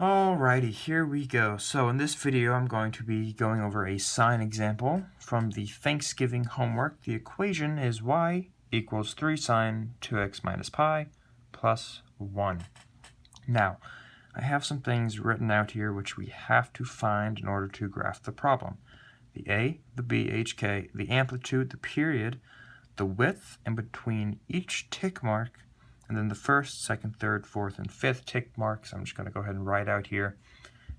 Alrighty, here we go. So in this video, I'm going to be going over a sine example from the Thanksgiving homework. The equation is y equals 3 sine 2x minus pi plus 1. Now, I have some things written out here which we have to find in order to graph the problem. The a, the b, hk, the amplitude, the period, the width in between each tick mark, and then the first, second, third, fourth, and fifth tick marks. I'm just going to go ahead and write out here.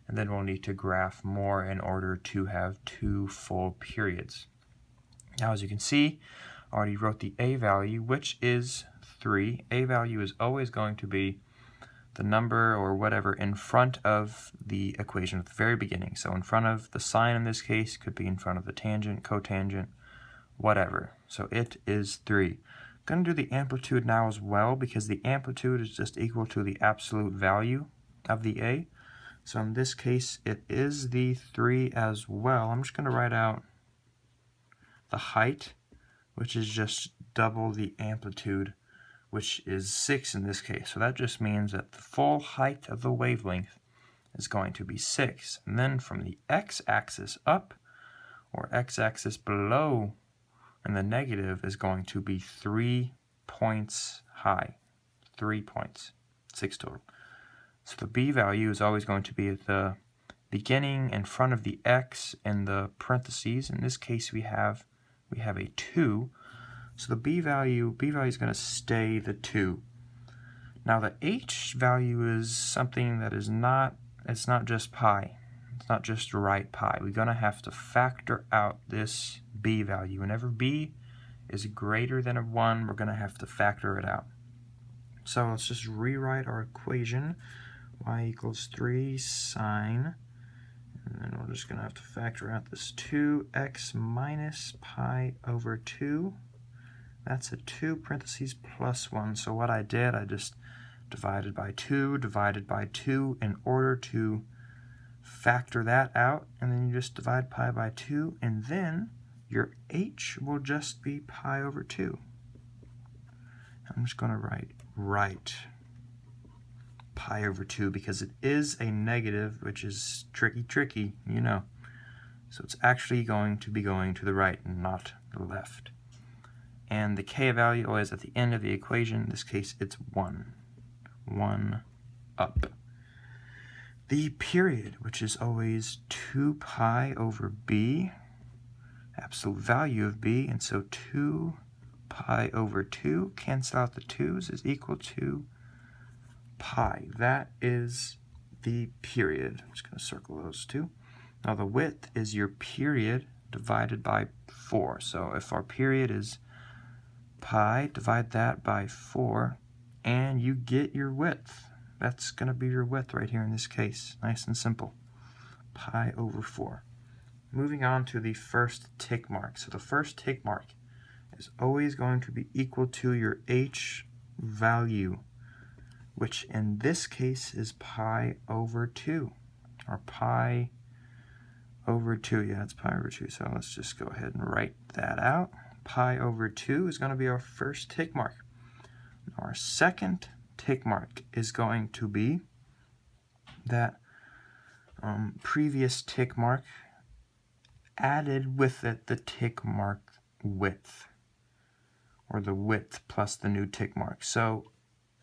And then we'll need to graph more in order to have 2 full periods. Now, as you can see, I already wrote the a value, which is 3. A value is always going to be the number or whatever in front of the equation at the very beginning. So in front of the sine in this case, could be in front of the tangent, cotangent, whatever. So it is 3. I'm going to do the amplitude now as well, because the amplitude is just equal to the absolute value of the a. So in this case, it is the 3 as well. I'm just going to write out the height, which is just double the amplitude, which is 6 in this case. So that just means that the full height of the wavelength is going to be 6. And then from the x-axis up, or x-axis below, and the negative is going to be 3 points high. 3 points. 6 total. So the b value is always going to be at the beginning in front of the x in the parentheses. In this case we have a 2. So the b value is going to stay the 2. Now the h value is something that is not, it's not just pi. It's not just right pi. We're going to have to factor out this b value. Whenever b is greater than a 1, we're going to have to factor it out. So let's just rewrite our equation. Y equals 3 sine, and then we're just going to have to factor out this 2x minus pi over 2. That's a 2 parentheses plus 1. So what I did, I just divided by 2 in order to factor that out, and then you just divide pi by 2, and then your h will just be pi over 2. I'm just going to write pi over 2 because it is a negative, which is tricky, you know. So it's actually going to be going to the right and not the left. And the k value always at the end of the equation. In this case, it's 1. 1 up. The period, which is always 2 pi over b, absolute value of b, and so 2 pi over 2, cancel out the 2's, is equal to pi. That is the period. I'm just going to circle those two. Now the width is your period divided by 4. So if our period is pi, divide that by 4, and you get your width. That's going to be your width right here in this case. Nice and simple. Pi over 4. Moving on to the first tick mark. So the first tick mark is always going to be equal to your h value, which in this case is pi over 2. Or pi over 2. Yeah, it's pi over 2. So let's just go ahead and write that out. Pi over 2 is going to be our first tick mark. Our second tick mark is going to be that previous tick mark added with it the tick mark width, or the width plus the new tick mark. So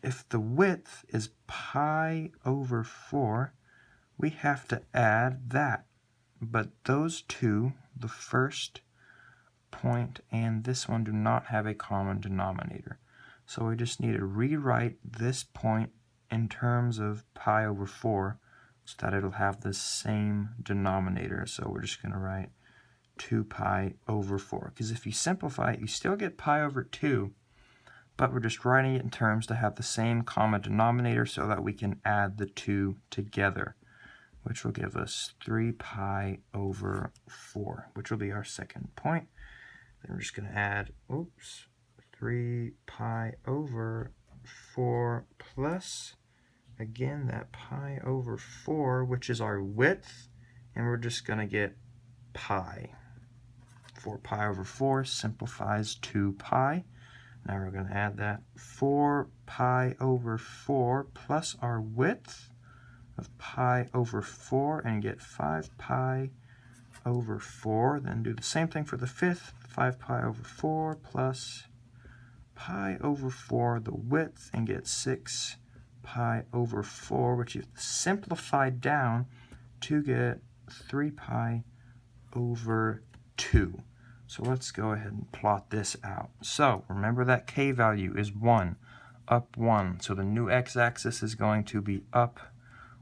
if the width is pi over 4, we have to add that. But those two, the first point and this one, do not have a common denominator. So we just need to rewrite this point in terms of pi over 4 so that it'll have the same denominator. So we're just going to write 2 pi over 4. Because if you simplify it, you still get pi over 2, but we're just writing it in terms to have the same common denominator so that we can add the two together, which will give us 3 pi over 4, which will be our second point. Then we're just going to add, 3 pi over 4 plus, again, that pi over 4, which is our width, and we're just going to get pi. 4 pi over 4 simplifies 2 pi. Now we're going to add that 4 pi over 4 plus our width of pi over 4 and get 5 pi over 4. Then do the same thing for the fifth, 5 pi over 4 plus pi over 4, the width, and get 6 pi over 4, which you simplify down to get 3 pi over 2. So let's go ahead and plot this out. So remember that k value is 1, up 1. So the new x-axis is going to be up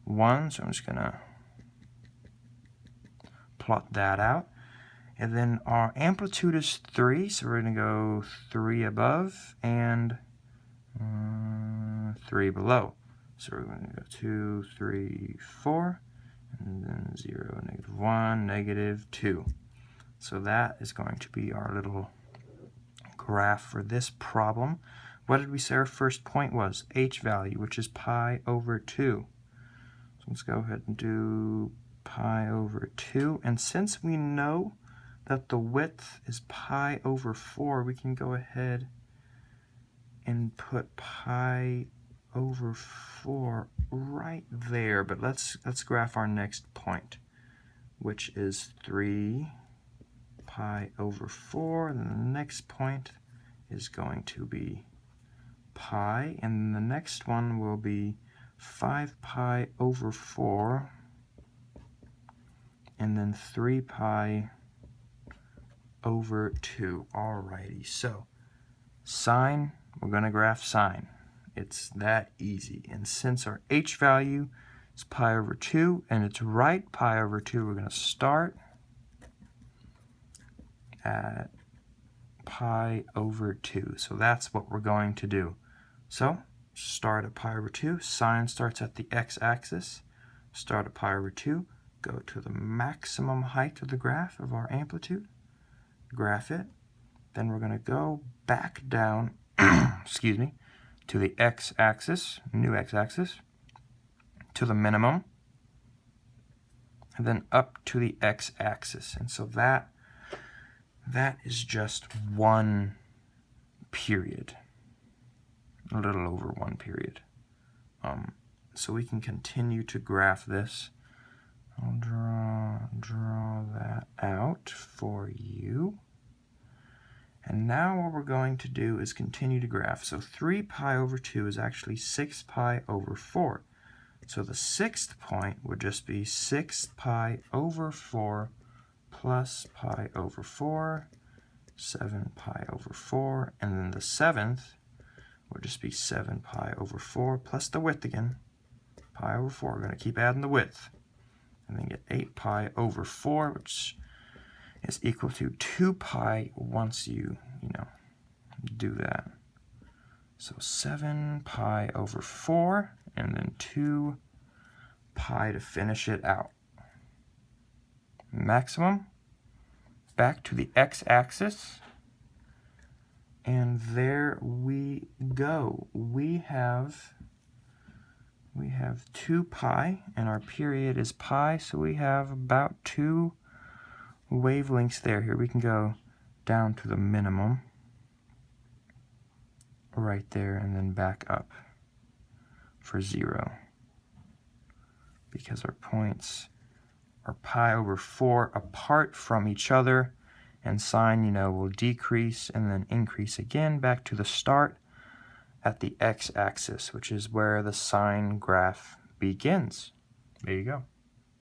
1. So I'm just going to plot that out. And then our amplitude is 3, so we're going to go 3 above and 3 below. So we're going to go 2, 3, 4, and then 0, -1, -2. So that is going to be our little graph for this problem. What did we say our first point was? H value, which is pi over 2. So let's go ahead and do pi over 2. And since we know that the width is pi over 4, we can go ahead and put pi over 4 right there. But let's graph our next point, which is 3 pi over 4. And the next point is going to be pi. And the next one will be 5 pi over 4. And then 3 pi over 2. Alrighty, so sine, we're going to graph sine. It's that easy. And since our h value is pi over 2 and it's right pi over 2, we're going to start at pi over 2. So that's what we're going to do. So start at pi over 2. Sine starts at the x-axis. Start at pi over 2. Go to the maximum height of the graph of our amplitude. Graph it. Then we're going to go back down, excuse me, to the x-axis, new x-axis, to the minimum, and then up to the x-axis. And so that is just one period, a little over one period. So we can continue to graph this. I'll draw that out for you. And now what we're going to do is continue to graph. So 3 pi over 2 is actually 6 pi over 4. So the sixth point would just be 6 pi over 4 plus pi over 4, 7 pi over 4, and then the seventh would just be 7 pi over 4 plus the width again, pi over 4. We're going to keep adding the width. And then get 8 pi over 4, which is equal to 2 pi once you do that. So 7 pi over 4, and then 2 pi to finish it out. Maximum, back to the x-axis, and there we go. We have 2 pi, and our period is pi, so we have about 2 wavelengths there. Here we can go down to the minimum right there, and then back up for 0, because our points are pi over 4 apart from each other, and sine, will decrease and then increase again back to the start at the x-axis, which is where the sine graph begins. There you go.